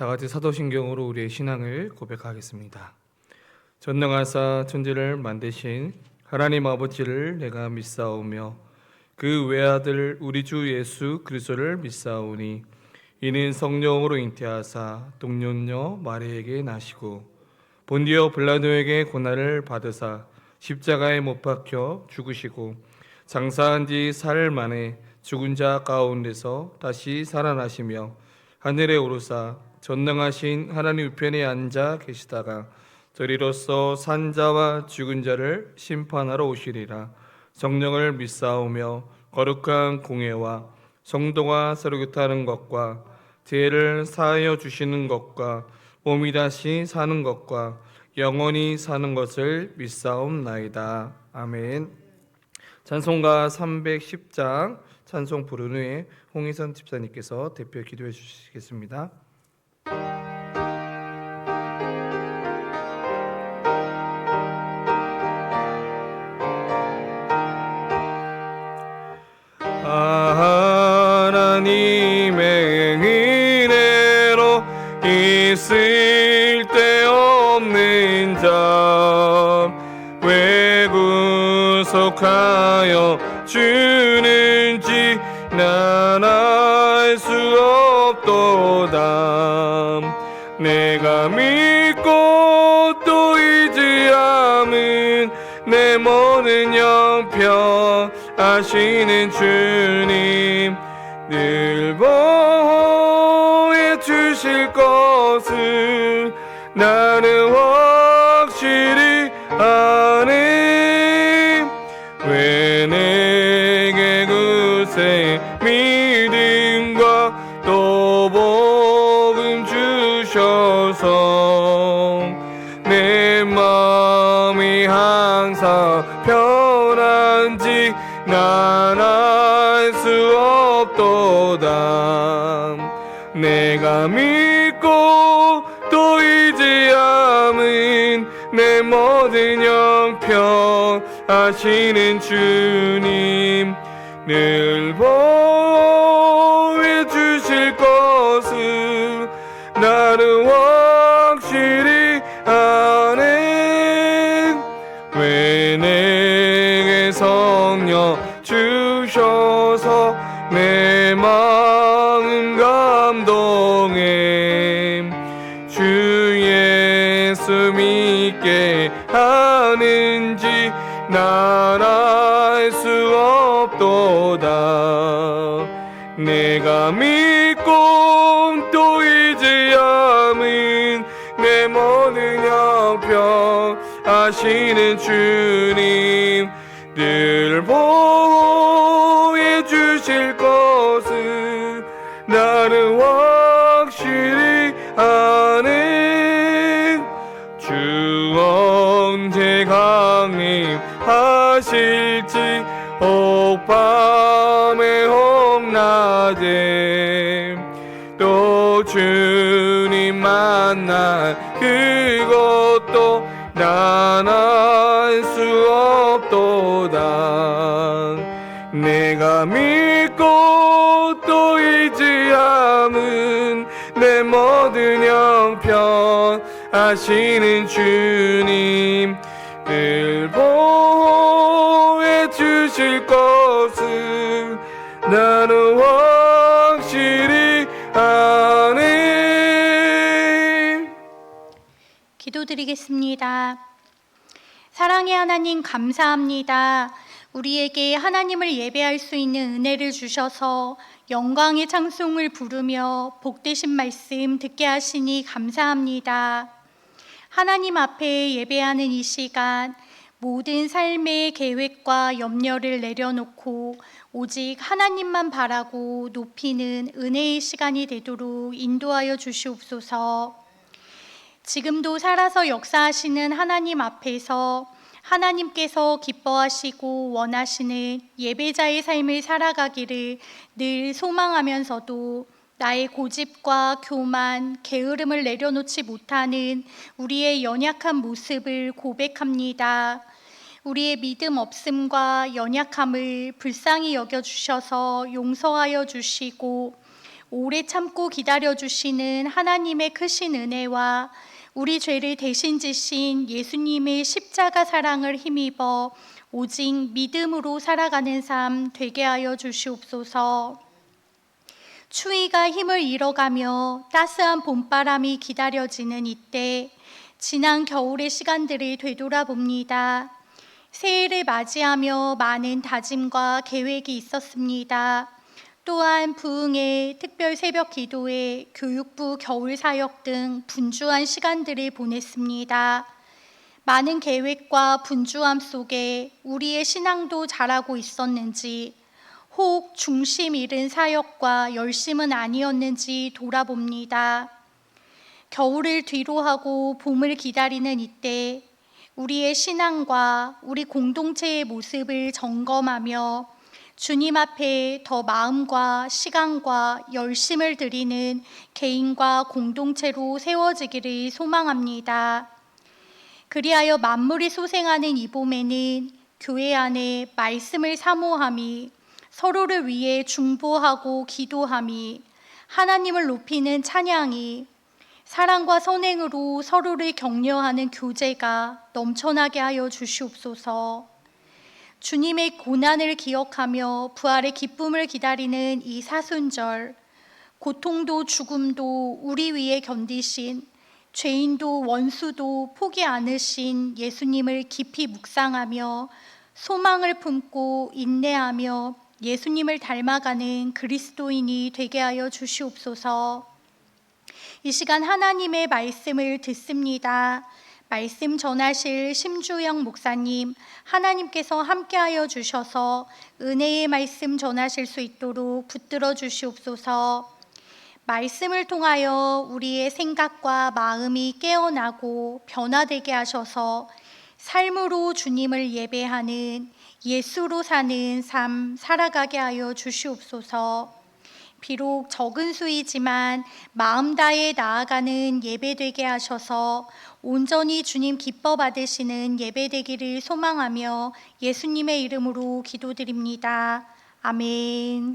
다 같이 사도신경으로 우리의 신앙을 고백하겠습니다. 전능하사 천지를 만드신 하나님 아버지를 내가 믿사오며 그 외아들 우리 주 예수 그리스도를 믿사오니 이는 성령으로 잉태하사 동년녀 마리에게 나시고 본디오 빌라도에게 고난을 받으사 십자가에 못 박혀 죽으시고 장사한 지 사흘 만에 죽은 자 가운데서 다시 살아나시며 하늘에 오르사 전능하신 하나님 우편에 앉아 계시다가 저리로서 산자와 죽은 자를 심판하러 오시리라. 성령을 믿사오며 거룩한 공회와 성도가 서로 교통하는 것과 죄를 사하여 주시는 것과 몸이 다시 사는 것과 영원히 사는 것을 믿사옵나이다. 아멘. 찬송가 310장 찬송 부른 후에 홍희선 집사님께서 대표 기도해 주시겠습니다. 하나님의 은혜로 있을 데 없는 자 왜 구속하여 주는지 난 알 수 없도다. 내가 믿고 또 의지함은 내 모든 형편 아시는 주님 늘 보호해 주실 것을 나는 확실히 아네. 왜 내게 굳세 믿음과 또 복음 주셔서 내 마음이 항상 편한지 난 알 수 없도다. 내가 믿고 또 의지함은 내 모든 형편 아시는 주님 늘 보호해 주실 것을 나는 확실히 아네. 왜 내게 성령 주셔서 내 마음 감동해 주 예수 믿게 하는지 난 알 수 없도다. 내가 믿고 또 의지함은 내 모든 형편 아시는 주님 늘 보호해 주실 것을 나는 확실히 아네. 주 언제 강림하실지 혹밤에 혹낮에 또 주님 만날 그것도 난 알 수 없도다. 내가 믿고 또 의지함은 내 모든 형편 아시는 주님 늘 보호해 주실 것을 나는 확실히 아네. 기도드리겠습니다. 사랑의 하나님 감사합니다. 우리에게 하나님을 예배할 수 있는 은혜를 주셔서 영광의 찬송을 부르며 복되신 말씀 듣게 하시니 감사합니다. 하나님 앞에 예배하는 이 시간 모든 삶의 계획과 염려를 내려놓고 오직 하나님만 바라고 높이는 은혜의 시간이 되도록 인도하여 주시옵소서. 지금도 살아서 역사하시는 하나님 앞에서 하나님께서 기뻐하시고 원하시는 예배자의 삶을 살아가기를 늘 소망하면서도 나의 고집과 교만, 게으름을 내려놓지 못하는 우리의 연약한 모습을 고백합니다. 우리의 믿음 없음과 연약함을 불쌍히 여겨주셔서 용서하여 주시고 오래 참고 기다려주시는 하나님의 크신 은혜와 우리 죄를 대신 지신 예수님의 십자가 사랑을 힘입어 오직 믿음으로 살아가는 삶 되게 하여 주시옵소서. 추위가 힘을 잃어가며 따스한 봄바람이 기다려지는 이때 지난 겨울의 시간들을 되돌아봅니다. 새해를 맞이하며 많은 다짐과 계획이 있었습니다. 또한 부흥회, 특별 새벽 기도회, 교육부 겨울 사역 등 분주한 시간들을 보냈습니다. 많은 계획과 분주함 속에 우리의 신앙도 자라고 있었는지, 혹 중심 잃은 사역과 열심은 아니었는지 돌아봅니다. 겨울을 뒤로하고 봄을 기다리는 이때 우리의 신앙과 우리 공동체의 모습을 점검하며 주님 앞에 더 마음과 시간과 열심을 드리는 개인과 공동체로 세워지기를 소망합니다. 그리하여 만물이 소생하는 이 봄에는 교회 안에 말씀을 사모함이, 서로를 위해 중보하고 기도함이, 하나님을 높이는 찬양이, 사랑과 선행으로 서로를 격려하는 교제가 넘쳐나게 하여 주시옵소서. 주님의 고난을 기억하며 부활의 기쁨을 기다리는 이 사순절, 고통도 죽음도 우리 위에 견디신, 죄인도 원수도 포기 않으신 예수님을 깊이 묵상하며 소망을 품고 인내하며 예수님을 닮아가는 그리스도인이 되게 하여 주시옵소서. 이 시간 하나님의 말씀을 듣습니다. 말씀 전하실 심주영 목사님, 하나님께서 함께하여 주셔서 은혜의 말씀 전하실 수 있도록 붙들어 주시옵소서. 말씀을 통하여 우리의 생각과 마음이 깨어나고 변화되게 하셔서 삶으로 주님을 예배하는, 예수로 사는 삶 살아가게 하여 주시옵소서. 비록 적은 수이지만 마음 다해 나아가는 예배되게 하셔서 온전히 주님 기뻐 받으시는 예배되기를 소망하며 예수님의 이름으로 기도드립니다. 아멘.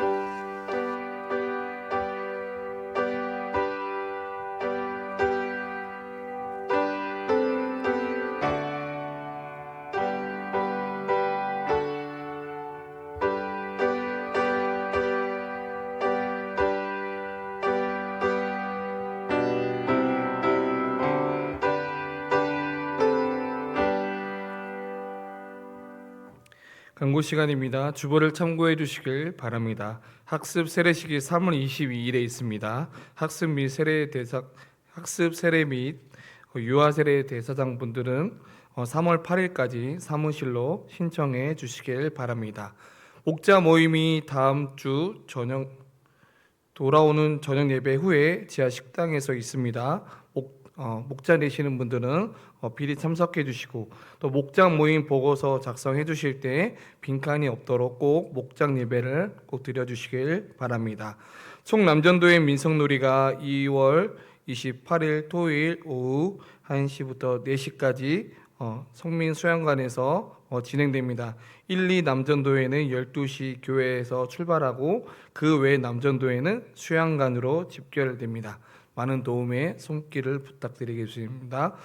광고 시간입니다. 주보를 참고해 주시길 바랍니다. 학습 세례식이 3월 22일에 있습니다. 학습 세례 및 유아 세례 대사장 분들은 3월 8일까지 사무실로 신청해 주시길 바랍니다. 목자 모임이 다음 주 돌아오는 저녁 예배 후에 지하 식당에서 있습니다. 목자 내시는 분들은 미리 참석해 주시고, 또 목장 모임 보고서 작성해 주실 때 빈칸이 없도록 꼭 목장 예배를 꼭 드려 주시길 바랍니다. 총남전도회 민속놀이가 2월 28일 토요일 오후 1시부터 4시까지 성민수양관에서 진행됩니다. 1, 2 남전도회는 12시 교회에서 출발하고 그 외 남전도회는 수양관으로 집결됩니다. 많은 도움에 손길을 부탁드리겠습니다.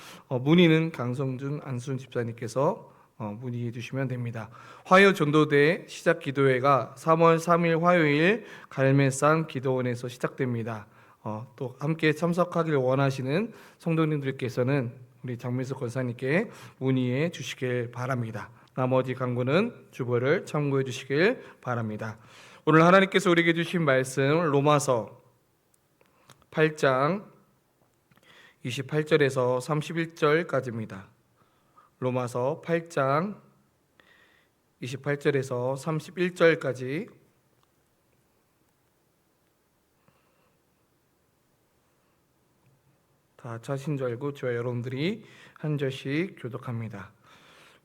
문의는 강성준 안순 집사님께서 문의해 주시면 됩니다. 화요 전도대 시작 기도회가 3월 3일 화요일 갈매산 기도원에서 시작됩니다. 또 함께 참석하길 원하시는 성도님들께서는 우리 장민수 권사님께 문의해 주시길 바랍니다. 나머지 광고는 주보를 참고해 주시길 바랍니다. 오늘 하나님께서 우리에게 주신 말씀 로마서 8장 28절에서 31절까지입니다. 로마서 8장 28절에서 31절까지 다 자신 줄 알고 저와 여러분들이 한 절씩 교독합니다.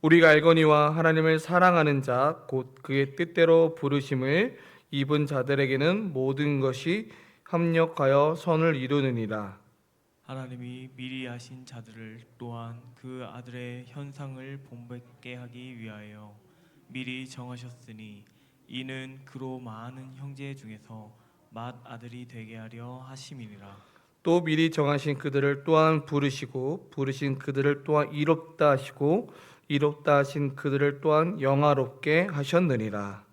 우리가 알거니와 하나님을 사랑하는 자 곧 그의 뜻대로 부르심을 입은 자들에게는 모든 것이 합력하여 선을 이루느니라. 하나님이 미리 하신 자들을 또한 그 아들의 현상을 본받게 하기 위하여 미리 정하셨으니 이는 그로 많은 형제 중에서 맏아들이 되게 하려 하심이니라. 또 미리 정하신 그들을 또한 부르시고 부르신 그들을 또한 이롭다 하시고 이롭다 하신 그들을 또한 영화롭게 하셨느니라.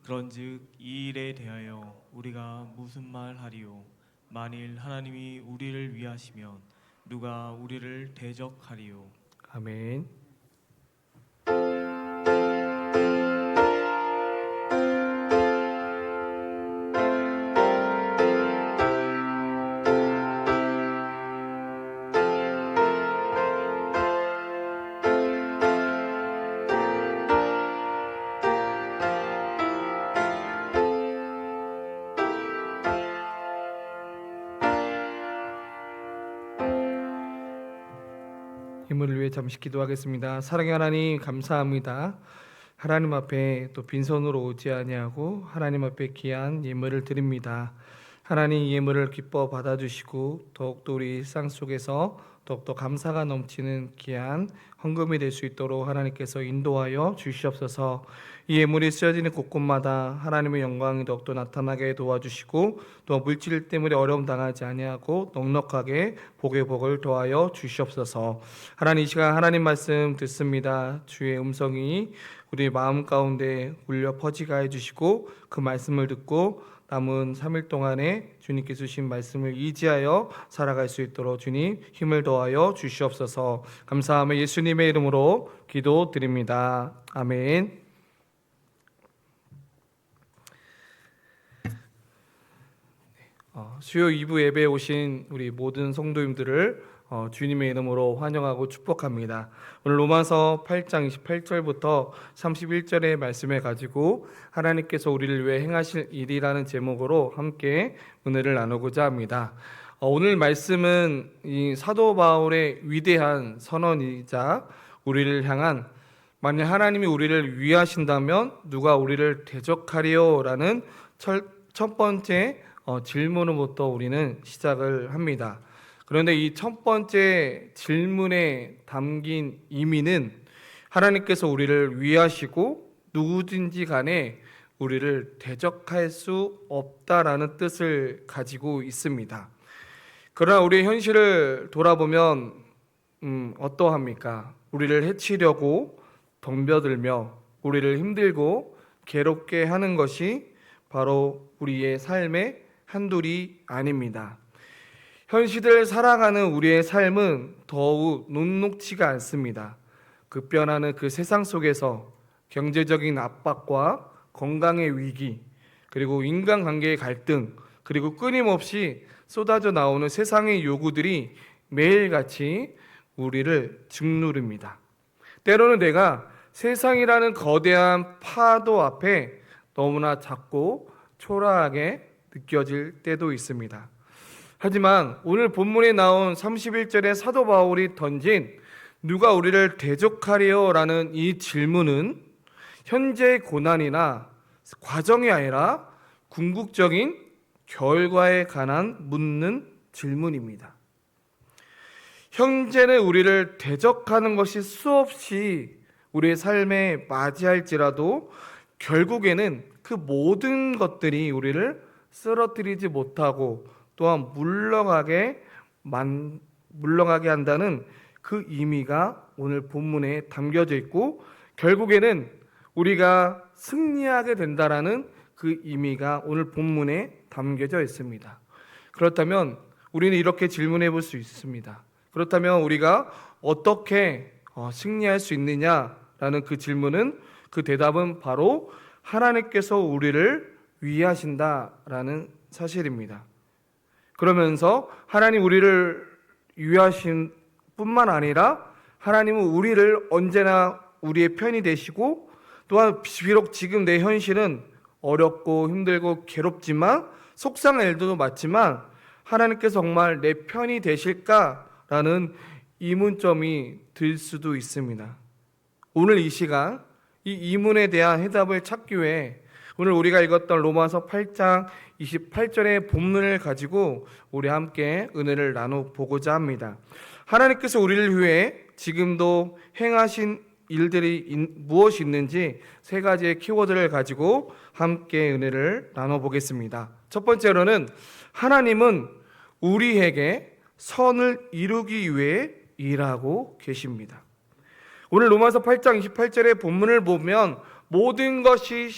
그런즉 이 일에 대하여 우리가 무슨 말 하리요? 만일 하나님이 우리를 위하시면 누가 우리를 대적하리요? 아멘. 힘을 위해 잠시 기도하겠습니다. 사랑의 하나님 감사합니다. 하나님 앞에 또 빈손으로 오지 아니하고 하나님 앞에 귀한 예물을 드립니다. 하나님 이 예물을 기뻐 받아주시고 더욱더 우리 일상 속에서 더욱더 감사가 넘치는 귀한 헌금이 될 수 있도록 하나님께서 인도하여 주시옵소서. 이 예물이 쓰여지는 곳곳마다 하나님의 영광이 더욱더 나타나게 도와주시고 또 물질 때문에 어려움 당하지 아니하고 넉넉하게 복의 복을 더하여 주시옵소서. 하나님 이 시간 하나님 말씀 듣습니다. 주의 음성이 우리 마음 가운데 울려 퍼지게 해주시고 그 말씀을 듣고 남은 3일 동안에 주님께 주신 말씀을 의지하여 살아갈 수 있도록 주님 힘을 더하여 주시옵소서. 감사하며 예수님의 이름으로 기도드립니다. 아멘. 수요 2부 예배에 오신 우리 모든 성도님들을 주님의 이름으로 환영하고 축복합니다. 오늘 로마서 8장 28절부터 31절의 말씀을 가지고 하나님께서 우리를 위해 행하실 일이라는 제목으로 함께 은혜를 나누고자 합니다. 오늘 말씀은 이 사도 바울의 위대한 선언이자 우리를 향한 만약 하나님이 우리를 위하신다면 누가 우리를 대적하리요? 라는 첫 번째 질문으로부터 우리는 시작을 합니다. 그런데 이 첫 번째 질문에 담긴 의미는 하나님께서 우리를 위하시고 누구든지 간에 우리를 대적할 수 없다라는 뜻을 가지고 있습니다. 그러나 우리의 현실을 돌아보면 어떠합니까? 우리를 해치려고 덤벼들며 우리를 힘들고 괴롭게 하는 것이 바로 우리의 삶의 한둘이 아닙니다. 현 시대를 살아가는 우리의 삶은 더욱 녹록지가 않습니다. 급변하는 그 세상 속에서 경제적인 압박과 건강의 위기, 그리고 인간관계의 갈등, 그리고 끊임없이 쏟아져 나오는 세상의 요구들이 매일같이 우리를 짓누릅니다. 때로는 내가 세상이라는 거대한 파도 앞에 너무나 작고 초라하게 느껴질 때도 있습니다. 하지만 오늘 본문에 나온 31절의 사도 바울이 던진 누가 우리를 대적하리요? 라는 이 질문은 현재의 고난이나 과정이 아니라 궁극적인 결과에 관한 묻는 질문입니다. 현재는 우리를 대적하는 것이 수없이 우리의 삶에 맞이할지라도 결국에는 그 모든 것들이 우리를 쓰러뜨리지 못하고 또한 물러가게 한다는 그 의미가 오늘 본문에 담겨져 있고 결국에는 우리가 승리하게 된다라는 그 의미가 오늘 본문에 담겨져 있습니다. 그렇다면 우리는 이렇게 질문해 볼 수 있습니다. 그렇다면 우리가 어떻게 승리할 수 있느냐라는 그 질문은 그 대답은 바로 하나님께서 우리를 위하신다라는 사실입니다. 그러면서 하나님 우리를 위하신 뿐만 아니라 하나님은 우리를 언제나 우리의 편이 되시고 또한 비록 지금 내 현실은 어렵고 힘들고 괴롭지만 속상한 일도 많지만 하나님께서 정말 내 편이 되실까라는 의문점이 들 수도 있습니다. 오늘 이 시간 이 의문에 대한 해답을 찾기 위해 오늘 우리가 읽었던 로마서 8장 28절의 본문을 가지고 우리 함께 은혜를 나눠보고자 합니다. 하나님께서 우리를 위해 지금도 행하신 일들이 무엇이 있는지 세 가지의 키워드를 가지고 함께 은혜를 나눠보겠습니다. 첫 번째로는 하나님은 우리에게 선을 이루기 위해 일하고 계십니다. 오늘 로마서 8장 28절의 본문을 보면 모든 것이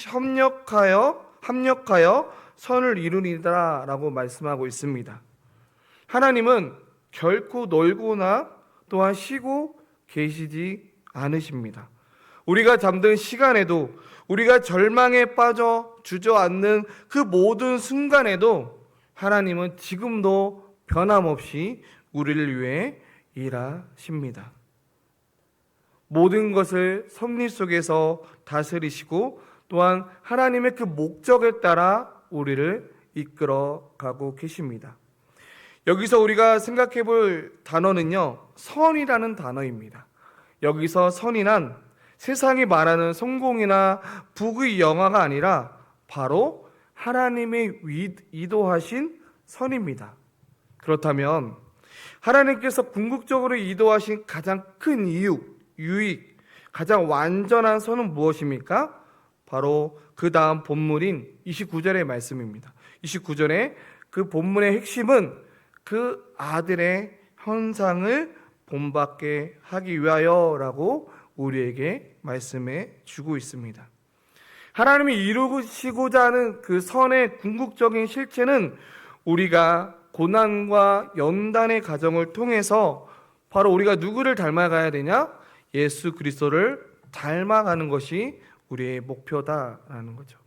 합력하여 선을 이루니라 라고 말씀하고 있습니다. 하나님은 결코 놀거나 또한 쉬고 계시지 않으십니다. 우리가 잠든 시간에도, 우리가 절망에 빠져 주저앉는 그 모든 순간에도 하나님은 지금도 변함없이 우리를 위해 일하십니다. 모든 것을 섭리 속에서 다스리시고 또한 하나님의 그 목적에 따라 우리를 이끌어 가고 계십니다. 여기서 우리가 생각해 볼 단어는요, 선이라는 단어입니다. 여기서 선이란 세상이 말하는 성공이나 부귀 영화가 아니라 바로 하나님의 이도하신 선입니다. 그렇다면 하나님께서 궁극적으로 이도하신 가장 큰 유익, 가장 완전한 선은 무엇입니까? 바로 그 다음 본문인 29절의 말씀입니다. 29절에 그 본문의 핵심은 그 아들의 형상을 본받게 하기 위하여라고 우리에게 말씀해 주고 있습니다. 하나님이 이루시고자 하는 그 선의 궁극적인 실체는 우리가 고난과 연단의 과정을 통해서 바로 우리가 누구를 닮아가야 되냐? 예수 그리스도를 닮아가는 것이 우리의 목표다라는 거죠.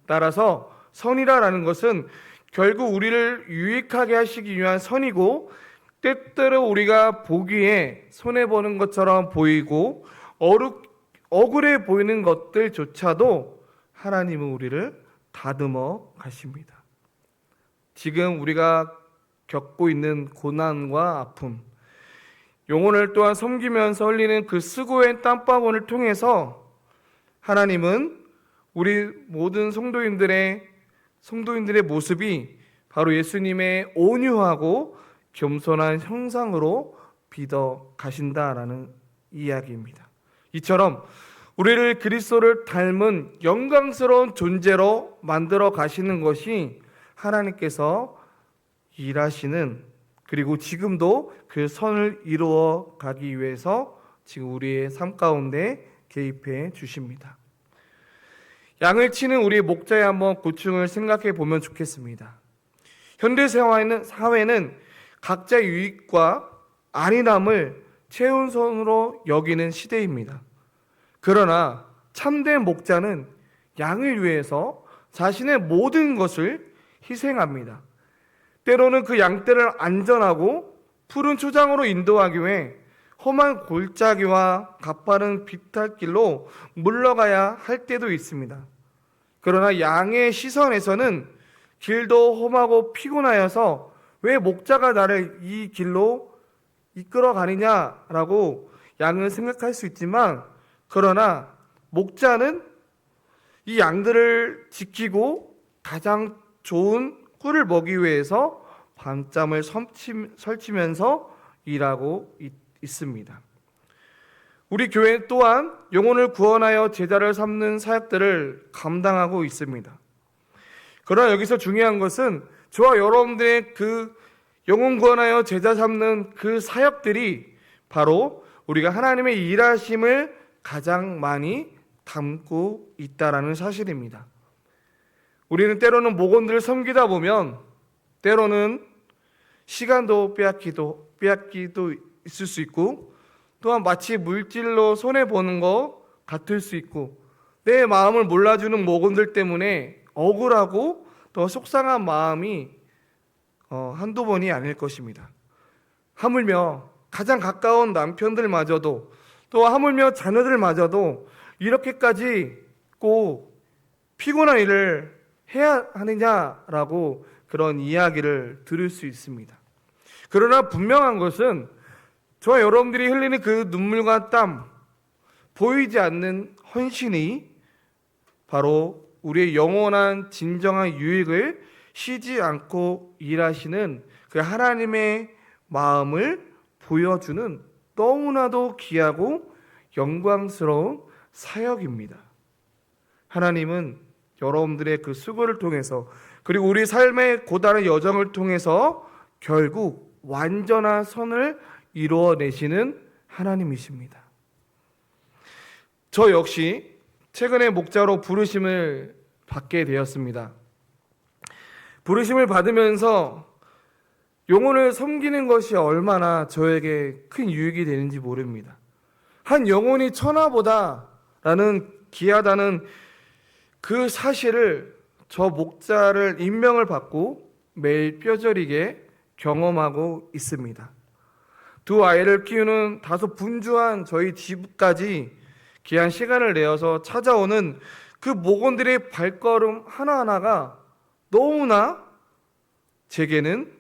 따라서 선이라는 것은 결국 우리를 유익하게 하시기 위한 선이고, 때때로 우리가 보기에 손해보는 것처럼 보이고 억울해 보이는 것들조차도 하나님은 우리를 다듬어 가십니다. 지금 우리가 겪고 있는 고난과 아픔, 영혼을 또한 섬기면서 흘리는 그 수고의 땀방울을 통해서 하나님은 우리 모든 성도인들의 모습이 바로 예수님의 온유하고 겸손한 형상으로 빚어 가신다라는 이야기입니다. 이처럼 우리를 그리스도를 닮은 영광스러운 존재로 만들어 가시는 것이 하나님께서 일하시는, 그리고 지금도 그 선을 이루어 가기 위해서 지금 우리의 삶 가운데 개입해 주십니다. 양을 치는 우리 목자의 한번 고충을 생각해 보면 좋겠습니다. 현대 사회는 각자의 유익과 안일함을 최우선으로 여기는 시대입니다. 그러나 참된 목자는 양을 위해서 자신의 모든 것을 희생합니다. 때로는 그 양떼를 안전하고 푸른 초장으로 인도하기 위해 험한 골짜기와 가파른 비탈길로 물러가야 할 때도 있습니다. 그러나 양의 시선에서는 길도 험하고 피곤하여서 왜 목자가 나를 이 길로 이끌어 가느냐라고 양은 생각할 수 있지만, 그러나 목자는 이 양들을 지키고 가장 좋은 꿀을 먹기 위해서 밤잠을 설치면서 일하고 있습니다. 우리 교회 또한 영혼을 구원하여 제자를 삼는 사역들을 감당하고 있습니다. 그러나 여기서 중요한 것은 저와 여러분들의 그 영혼 구원하여 제자 삼는 그 사역들이 바로 우리가 하나님의 일하심을 가장 많이 담고 있다라는 사실입니다. 우리는 때로는 목원들을 섬기다 보면 때로는 시간도 빼앗기도 있을 수 있고, 또한 마치 물질로 손해보는 것 같을 수 있고, 내 마음을 몰라주는 목원들 때문에 억울하고 또 속상한 마음이 한두 번이 아닐 것입니다. 하물며 가장 가까운 남편들마저도, 또 하물며 자녀들마저도 이렇게까지 꼭 피곤한 일을 해야 하느냐라고 그런 이야기를 들을 수 있습니다. 그러나 분명한 것은 저와 여러분들이 흘리는 그 눈물과 땀, 보이지 않는 헌신이 바로 우리의 영원한 진정한 유익을 쉬지 않고 일하시는 그 하나님의 마음을 보여주는 너무나도 귀하고 영광스러운 사역입니다. 하나님은 여러분들의 그 수고를 통해서 그리고 우리 삶의 고단한 여정을 통해서 결국 완전한 선을 이루어내시는 하나님이십니다. 저 역시 최근에 목자로 부르심을 받게 되었습니다. 부르심을 받으면서 영혼을 섬기는 것이 얼마나 저에게 큰 유익이 되는지 모릅니다. 한 영혼이 천하보다라는 귀하다는 그 사실을 저 목자를 임명을 받고 매일 뼈저리게 경험하고 있습니다. 두 아이를 키우는 다소 분주한 저희 집까지 귀한 시간을 내어서 찾아오는 그 목원들의 발걸음 하나하나가 너무나 제게는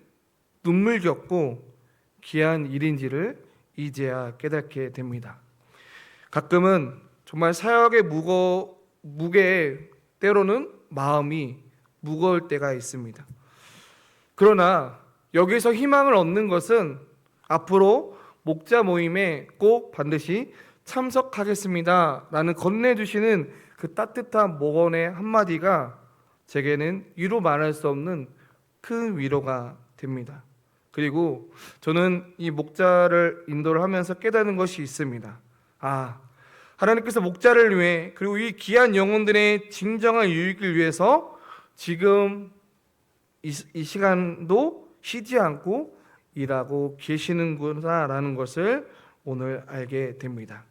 눈물겹고 귀한 일인지를 이제야 깨닫게 됩니다. 가끔은 정말 사역의 무게에 때로는 마음이 무거울 때가 있습니다. 그러나 여기서 희망을 얻는 것은 앞으로 목자 모임에 꼭 반드시 참석하겠습니다 라는 건네주시는 그 따뜻한 목원의 한마디가 제게는 이루 말할 수 없는 큰 위로가 됩니다. 그리고 저는 이 목자를 인도를 하면서 깨닫는 것이 있습니다. 하나님께서 목자를 위해 그리고 이 귀한 영혼들의 진정한 유익을 위해서 지금 이 시간도 쉬지 않고 일하고 계시는구나 라는 것을 오늘 알게 됩니다.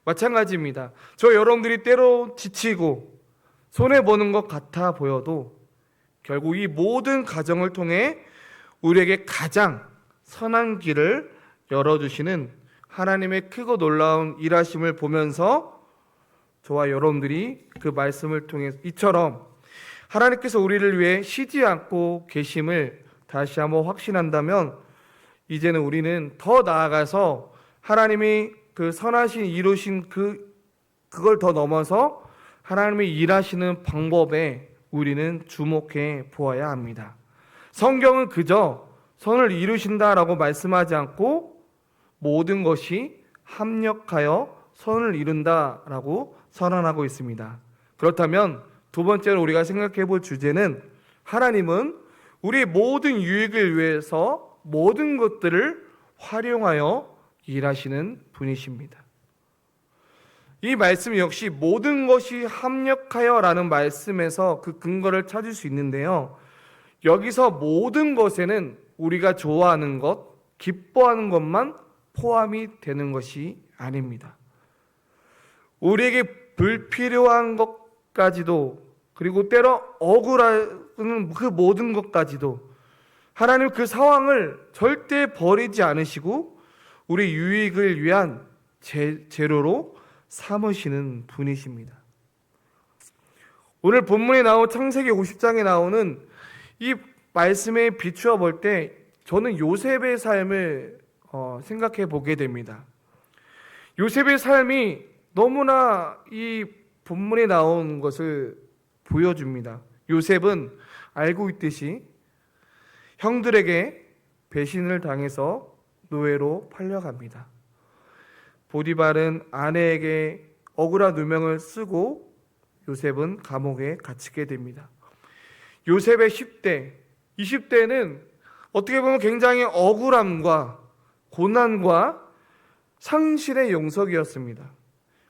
마찬가지입니다. 저 여러분들이 때로 지치고 손해보는 것 같아 보여도 결국 이 모든 과정을 통해 우리에게 가장 선한 길을 열어주시는 하나님의 크고 놀라운 일하심을 보면서 저와 여러분들이 그 말씀을 통해 이처럼 하나님께서 우리를 위해 쉬지 않고 계심을 다시 한번 확신한다면 이제는 우리는 더 나아가서 하나님이 그 선하신 이루신 그걸 더 넘어서 하나님이 일하시는 방법에 우리는 주목해 보아야 합니다. 성경은 그저 선을 이루신다라고 말씀하지 않고 모든 것이 합력하여 선을 이룬다라고 선언하고 있습니다. 그렇다면 두 번째로 우리가 생각해 볼 주제는 하나님은 우리 모든 유익을 위해서 모든 것들을 활용하여 일하시는 분이십니다. 이 말씀 역시 모든 것이 합력하여 라는 말씀에서 그 근거를 찾을 수 있는데요. 여기서 모든 것에는 우리가 좋아하는 것, 기뻐하는 것만 포함이 되는 것이 아닙니다. 우리에게 불필요한 것까지도 그리고 때로 억울한 그 모든 것까지도 하나님 그 상황을 절대 버리지 않으시고 우리 유익을 위한 재료로 삼으시는 분이십니다. 오늘 본문에 나온 창세기 50장에 나오는 이 말씀에 비추어 볼 때 저는 요셉의 삶을 생각해 보게 됩니다. 요셉의 삶이 너무나 이 본문에 나온 것을 보여줍니다. 요셉은 알고 있듯이 형들에게 배신을 당해서 노예로 팔려갑니다. 보디발은 아내에게 억울한 누명을 쓰고 요셉은 감옥에 갇히게 됩니다. 요셉의 10대, 20대는 어떻게 보면 굉장히 억울함과 고난과 상실의 영석이었습니다.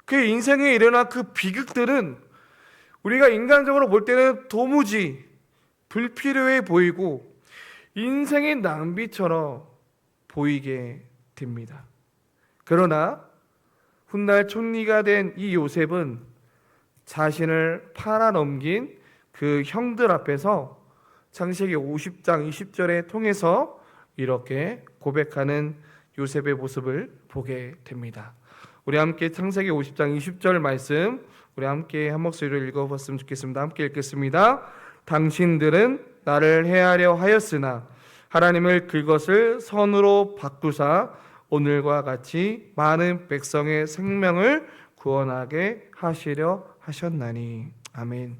그의 인생에 일어난 그 비극들은 우리가 인간적으로 볼 때는 도무지 불필요해 보이고 인생의 낭비처럼 보이게 됩니다. 그러나 훗날 촌리가 된 이 요셉은 자신을 팔아넘긴 그 형들 앞에서 창세기 50장 20절에 통해서 이렇게 고백하는 요셉의 모습을 보게 됩니다. 우리 함께 창세기 50장 20절 말씀 우리 함께 한 목소리로 읽어봤으면 좋겠습니다. 함께 읽겠습니다. 당신들은 나를 해하려 하였으나 하나님을 그것을 선으로 바꾸사 오늘과 같이 많은 백성의 생명을 구원하게 하시려 하셨나니. 아멘.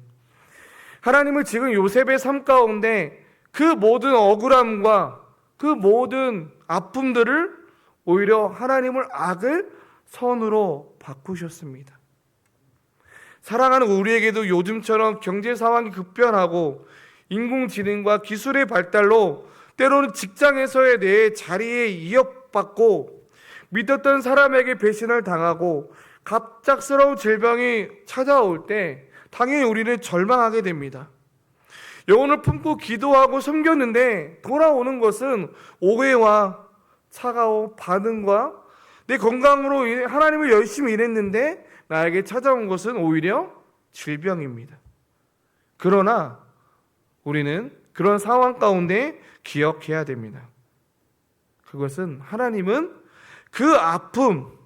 하나님은 지금 요셉의 삶 가운데 그 모든 억울함과 그 모든 아픔들을 오히려 하나님을 악을 선으로 바꾸셨습니다. 사랑하는 우리에게도 요즘처럼 경제 상황이 급변하고 인공지능과 기술의 발달로 때로는 직장에서의 내 자리에 이어받고 믿었던 사람에게 배신을 당하고 갑작스러운 질병이 찾아올 때 당연히 우리는 절망하게 됩니다. 영혼을 품고 기도하고 섬겼는데 돌아오는 것은 오해와 차가운 반응과 내 건강으로 인해 하나님을 열심히 일했는데 나에게 찾아온 것은 오히려 질병입니다. 그러나 우리는 그런 상황 가운데 기억해야 됩니다. 그것은 하나님은 그 아픔,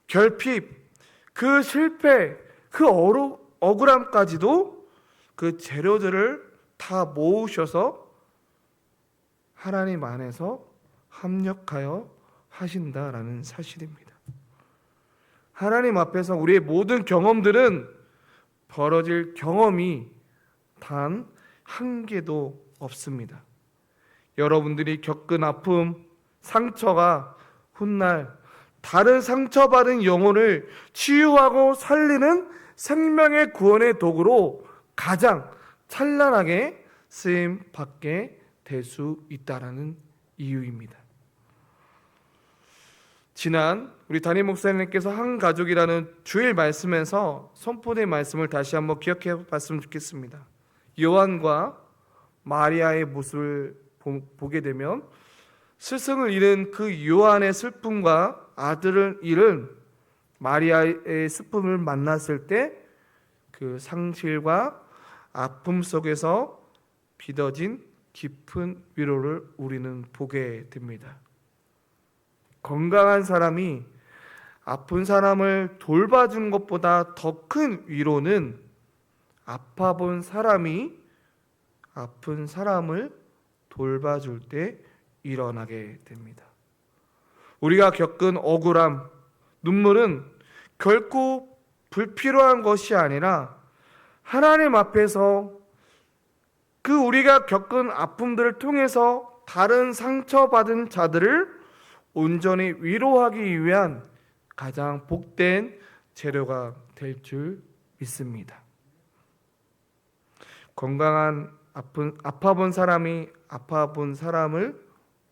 결핍, 그 실패, 그 억울함까지도 그 재료들을 다 모으셔서 하나님 안에서 합력하여 하신다라는 사실입니다. 하나님 앞에서 우리의 모든 경험들은 벌어질 경험이 단 한 개도 없습니다. 여러분들이 겪은 아픔, 상처가 훗날 다른 상처받은 영혼을 치유하고 살리는 생명의 구원의 도구로 가장 찬란하게 쓰임 받게 될 수 있다라는 이유입니다. 지난 우리 담임 목사님께서 한 가족이라는 주일 말씀에서 선포된 말씀을 다시 한번 기억해 봤으면 좋겠습니다. 요한과 마리아의 모습을 보게 되면 스승을 잃은 그 요한의 슬픔과 아들을 잃은 마리아의 슬픔을 만났을 때 그 상실과 아픔 속에서 빚어진 깊은 위로를 우리는 보게 됩니다. 건강한 사람이 아픈 사람을 돌봐준 것보다 더 큰 위로는 아파본 사람이 아픈 사람을 돌봐줄 때 일어나게 됩니다. 우리가 겪은 억울함, 눈물은 결코 불필요한 것이 아니라 하나님 앞에서 그 우리가 겪은 아픔들을 통해서 다른 상처받은 자들을 온전히 위로하기 위한 가장 복된 재료가 될 줄 믿습니다. 건강한 아파본 사람이 아파본 사람을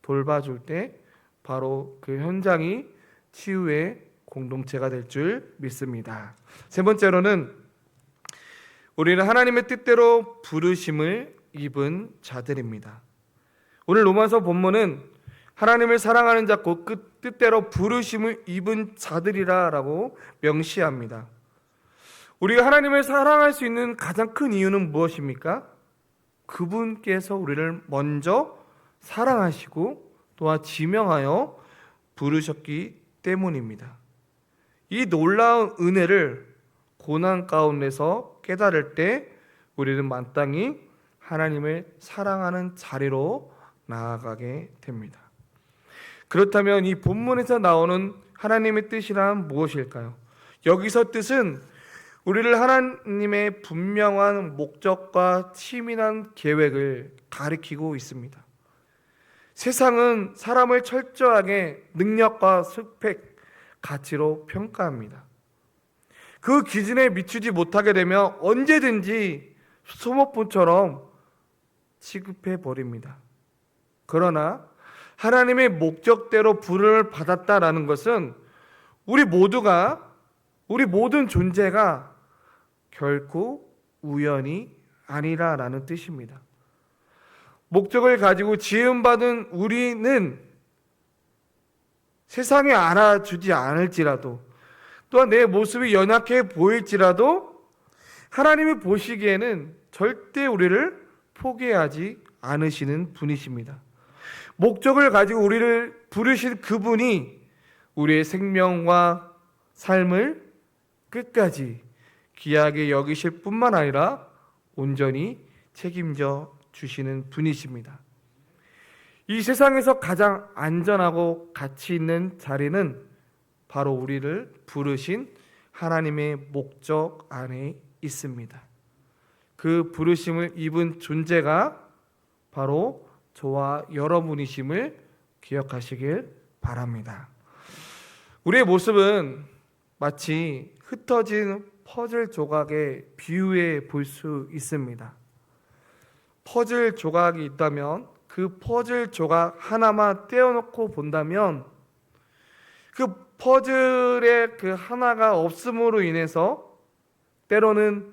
돌봐줄 때 바로 그 현장이 치유의 공동체가 될 줄 믿습니다. 세 번째로는 우리는 하나님의 뜻대로 부르심을 입은 자들입니다. 오늘 로마서 본문은 하나님을 사랑하는 자 곧 그 뜻대로 부르심을 입은 자들이라라고 명시합니다. 우리가 하나님을 사랑할 수 있는 가장 큰 이유는 무엇입니까? 그분께서 우리를 먼저 사랑하시고 또한 지명하여 부르셨기 때문입니다. 이 놀라운 은혜를 고난 가운데서 깨달을 때 우리는 마땅히 하나님을 사랑하는 자리로 나아가게 됩니다. 그렇다면 이 본문에서 나오는 하나님의 뜻이란 무엇일까요? 여기서 뜻은 우리를 하나님의 분명한 목적과 치밀한 계획을 가리키고 있습니다. 세상은 사람을 철저하게 능력과 스펙, 가치로 평가합니다. 그 기준에 미치지 못하게 되면 언제든지 소모품처럼 취급해 버립니다. 그러나 하나님의 목적대로 부름을 받았다라는 것은 우리 모든 존재가 결코 우연이 아니라라는 뜻입니다. 목적을 가지고 지음받은 우리는 세상에 알아주지 않을지라도 또한 내 모습이 연약해 보일지라도 하나님이 보시기에는 절대 우리를 포기하지 않으시는 분이십니다. 목적을 가지고 우리를 부르신 그분이 우리의 생명과 삶을 끝까지 귀하게 여기실 뿐만 아니라 온전히 책임져 주시는 분이십니다. 이 세상에서 가장 안전하고 가치 있는 자리는 바로 우리를 부르신 하나님의 목적 안에 있습니다. 그 부르심을 입은 존재가 바로 저와 여러분이심을 기억하시길 바랍니다. 우리의 모습은 마치 흩어진 퍼즐 조각에 비유해 볼 수 있습니다. 퍼즐 조각이 있다면 그 퍼즐 조각 하나만 떼어놓고 본다면 그 퍼즐의 그 하나가 없음으로 인해서 때로는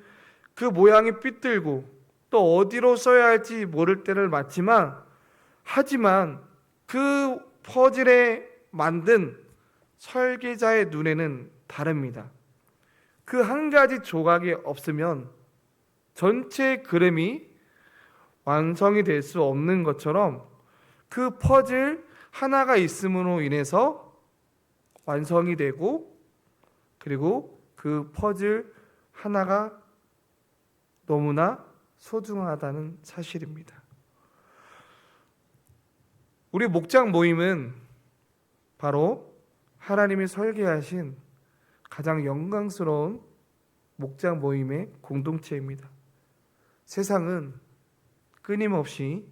그 모양이 삐뚤고 또 어디로 써야 할지 모를 때를 맞지만, 하지만 그 퍼즐에 만든 설계자의 눈에는 다릅니다. 그 한 가지 조각이 없으면 전체 그림이 완성이 될 수 없는 것처럼 그 퍼즐 하나가 있음으로 인해서 완성이 되고, 그리고 그 퍼즐 하나가 너무나 소중하다는 사실입니다. 우리 목장 모임은 바로 하나님이 설계하신 가장 영광스러운 목장 모임의 공동체입니다. 세상은 끊임없이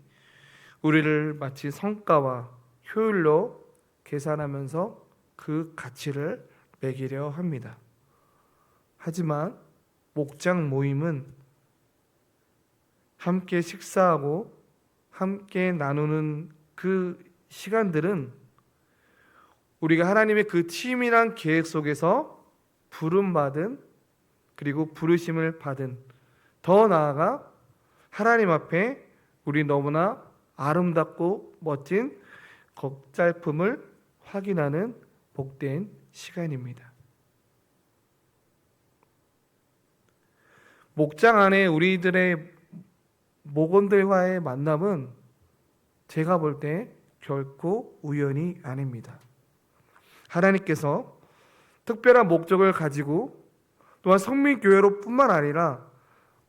우리를 마치 성과와 효율로 계산하면서 그 가치를 매기려 합니다. 하지만 목장 모임은 함께 식사하고 함께 나누는 그 시간들은 우리가 하나님의 그 치밀한 계획 속에서 부름받은, 그리고 부르심을 받은, 더 나아가 하나님 앞에 우리 너무나 아름답고 멋진 겉잘품을 확인하는 복된 시간입니다. 목장 안에 우리들의 목원들과의 만남은 제가 볼 때 결코 우연이 아닙니다. 하나님께서 특별한 목적을 가지고 또한 성민교회로 뿐만 아니라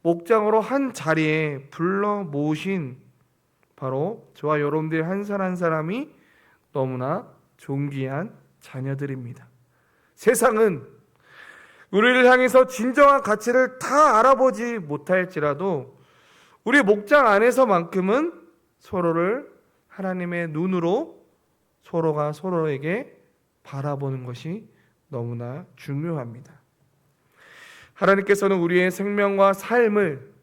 목장으로 한 자리에 불러 모으신 바로 저와 여러분들 한 사람 한 사람이 너무나 존귀한 자녀들입니다. 세상은 우리를 향해서 진정한 가치를 다 알아보지 못할지라도 우리 목장 안에서만큼은 서로를 하나님의 눈으로 서로가 서로에게 바라보는 것이 너무나 중요합니다. 하나님께서는 우리의 생명과 삶을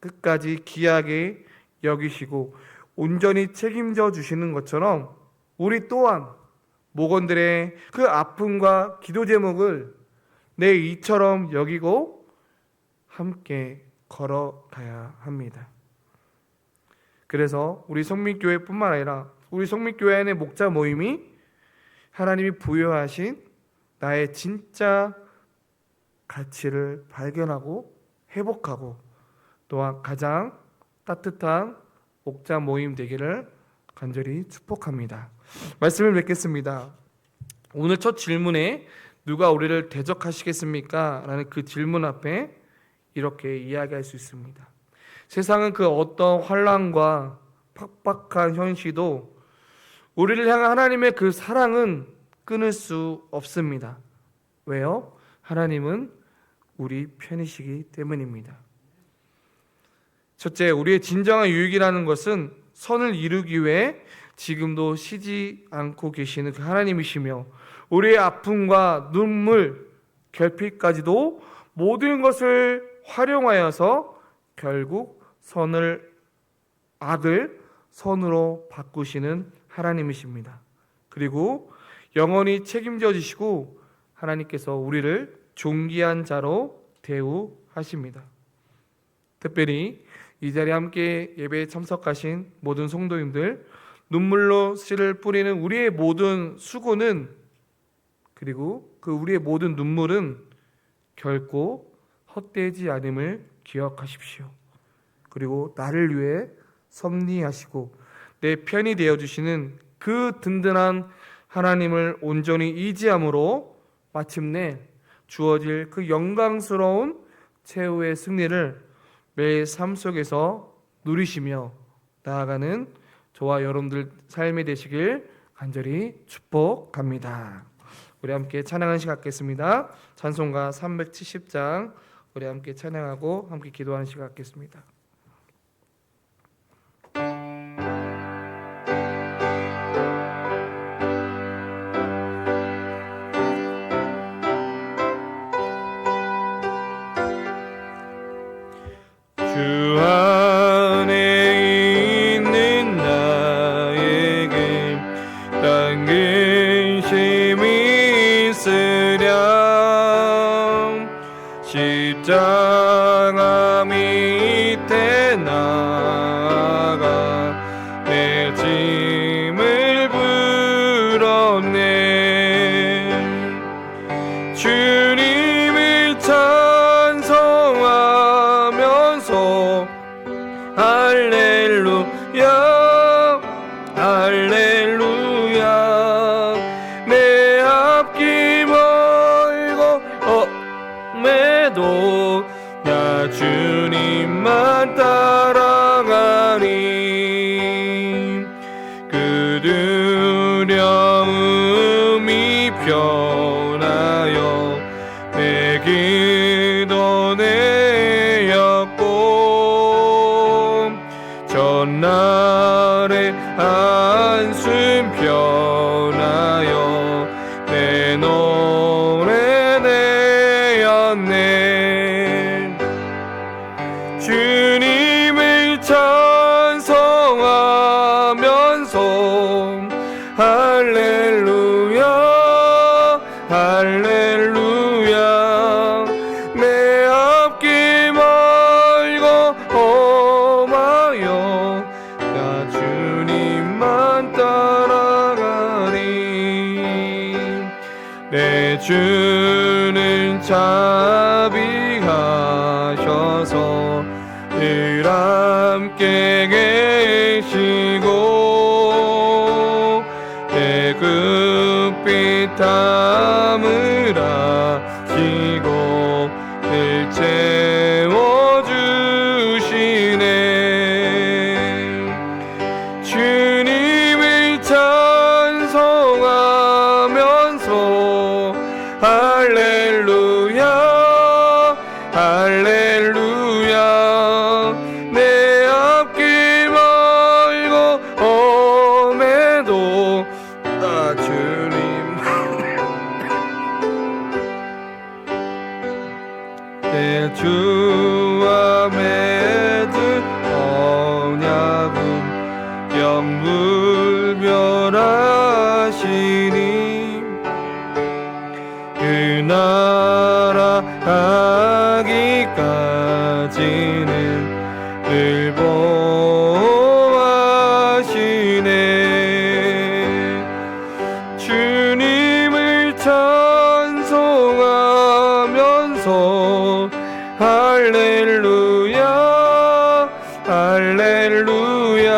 끝까지 귀하게 여기시고 온전히 책임져 주시는 것처럼 우리 또한 목원들의 그 아픔과 기도 제목을 내 이처럼 여기고 함께 걸어가야 합니다. 그래서 우리 성민교회뿐만 아니라 우리 성민교회 안의 목자 모임이 하나님이 부여하신 나의 진짜 가치를 발견하고 회복하고 또한 가장 따뜻한 목자 모임 되기를 간절히 축복합니다. 말씀을 맺겠습니다. 오늘 첫 질문에 누가 우리를 대적하시겠습니까? 라는 그 질문 앞에 이렇게 이야기할 수 있습니다. 세상은 그 어떤 환난과 팍팍한 현실도 우리를 향한 하나님의 그 사랑은 끊을 수 없습니다. 왜요? 하나님은 우리 편이시기 때문입니다. 첫째, 우리의 진정한 유익이라는 것은 선을 이루기 위해 지금도 쉬지 않고 계시는 그 하나님이시며 우리의 아픔과 눈물, 결핍까지도 모든 것을 활용하여서 결국 선을 악을 선으로 바꾸시는 하나님이십니다. 그리고 영원히 책임져 주시고 하나님께서 우리를 존귀한 자로 대우하십니다. 특별히 이 자리에 함께 예배에 참석하신 모든 성도님들, 눈물로 씨를 뿌리는 우리의 모든 수고는, 그리고 그 우리의 모든 눈물은 결코 헛되지 않음을 기억하십시오. 그리고 나를 위해 섭리하시고 내 편이 되어주시는 그 든든한 하나님을 온전히 의지함으로 마침내 주어질 그 영광스러운 최후의 승리를 매일 삶 속에서 누리시며 나아가는 저와 여러분들 삶이 되시길 간절히 축복합니다. 우리 함께 찬양한 시간 갖겠습니다. 찬송가 370장 우리 함께 찬양하고 함께 기도하는 시간 갖겠습니다. 주 안에 있는 나에게 당근심이 있으랴 십자가 밑에 나가 내 짐을 불었네 주님을 찬송하면서 할렐루야 할렐루야 내 앞길 멀고 엄해도 나 주님만 따라가니 그 두려움이 변하여 내 기도 내었고 전날의 한숨 변하여 내 노래 내었네 주님을 찬송하면서 할렐루야 할렐루야 내 앞길 멀고 험하여 나 주님만 따라가리 내 주는 자비하셔서 늘 함께 계시고 내 극빛 담을 하시고 늘 채워주시네 주님을 찬송하면서 할렐루야 할렐루야 내 앞길 멀고 험해도 나 주님 내 주와 맺은 언약은 영불변하시니 그 나라 가기까지는 늘 보호하시네 주님을 찬송하면서 할렐루야 할렐루야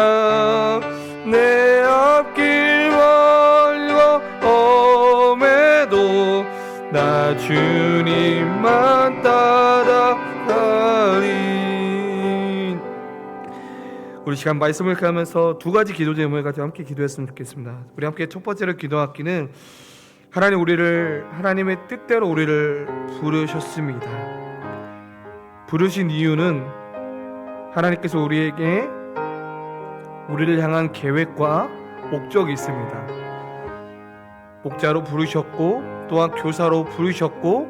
내 앞길 멀고 험해도 나 주님만 따라가리 우리 시간 말씀을 가면서 두 가지 기도 제목을 가지고 함께 기도했으면 좋겠습니다. 우리 함께 첫 번째로 기도하기는 하나님 우리를 하나님의 뜻대로 우리를 부르셨습니다. 부르신 이유는 하나님께서 우리에게 우리를 향한 계획과 목적이 있습니다. 목자로 부르셨고 또한 교사로 부르셨고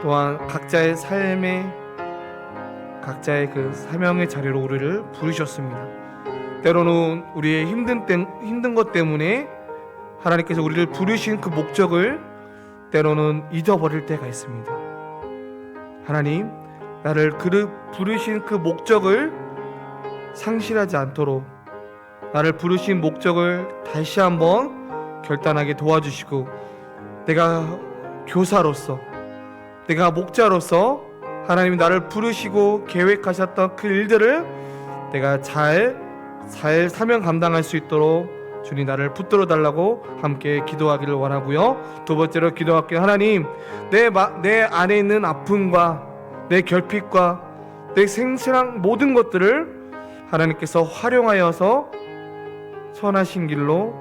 또한 각자의 삶의 각자의 그 사명의 자리로 우리를 부르셨습니다. 때로는 우리의 힘든 것 때문에 하나님께서 우리를 부르신 그 목적을 때로는 잊어버릴 때가 있습니다. 하나님, 나를 부르신 그 목적을 상실하지 않도록 나를 부르신 목적을 다시 한번 결단하게 도와주시고 내가 교사로서 내가 목자로서 하나님이 나를 부르시고 계획하셨던 그 일들을 내가 잘 사명 감당할 수 있도록 주님 나를 붙들어 달라고 함께 기도하기를 원하고요. 두 번째로 기도할게요. 하나님, 내 안에 있는 아픔과 내 결핍과 내 생실한 모든 것들을 하나님께서 활용하여서 선하신 길로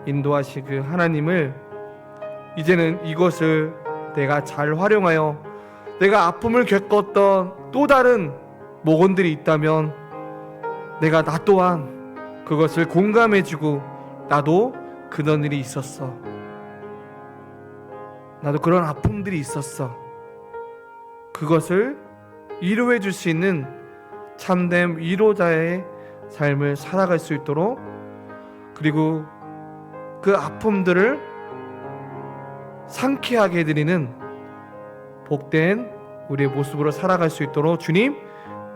인도하신 그 하나님을 이제는 이것을 내가 잘 활용하여 내가 아픔을 겪었던 또 다른 목원들이 있다면 내가 나 또한 그것을 공감해주고 나도 그런 일이 있었어. 나도 그런 아픔들이 있었어. 그것을 위로해 줄 수 있는 참된 위로자의 삶을 살아갈 수 있도록, 그리고 그 아픔들을 상쾌하게 해드리는 복된 우리의 모습으로 살아갈 수 있도록 주님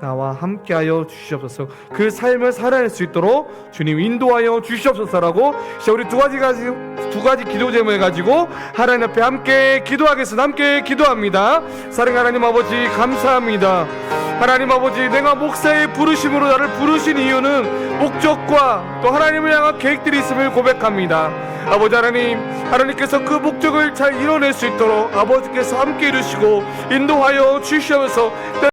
나와 함께하여 주시옵소서. 그 삶을 살아낼 수 있도록 주님 인도하여 주시옵소서라고, 이제 우리 두 가지 기도 제목을 가지고 하나님 앞에 함께 기도하겠습니다. 함께 기도합니다. 사랑하는 하나님 아버지, 감사합니다. 하나님 아버지, 내가 목사의 부르심으로 나를 부르신 이유는 목적과 또 하나님을 향한 계획들이 있음을 고백합니다. 아버지 하나님, 하나님께서 그 목적을 잘 이뤄낼 수 있도록 아버지께서 함께 해주시고 인도하여 주시옵소서.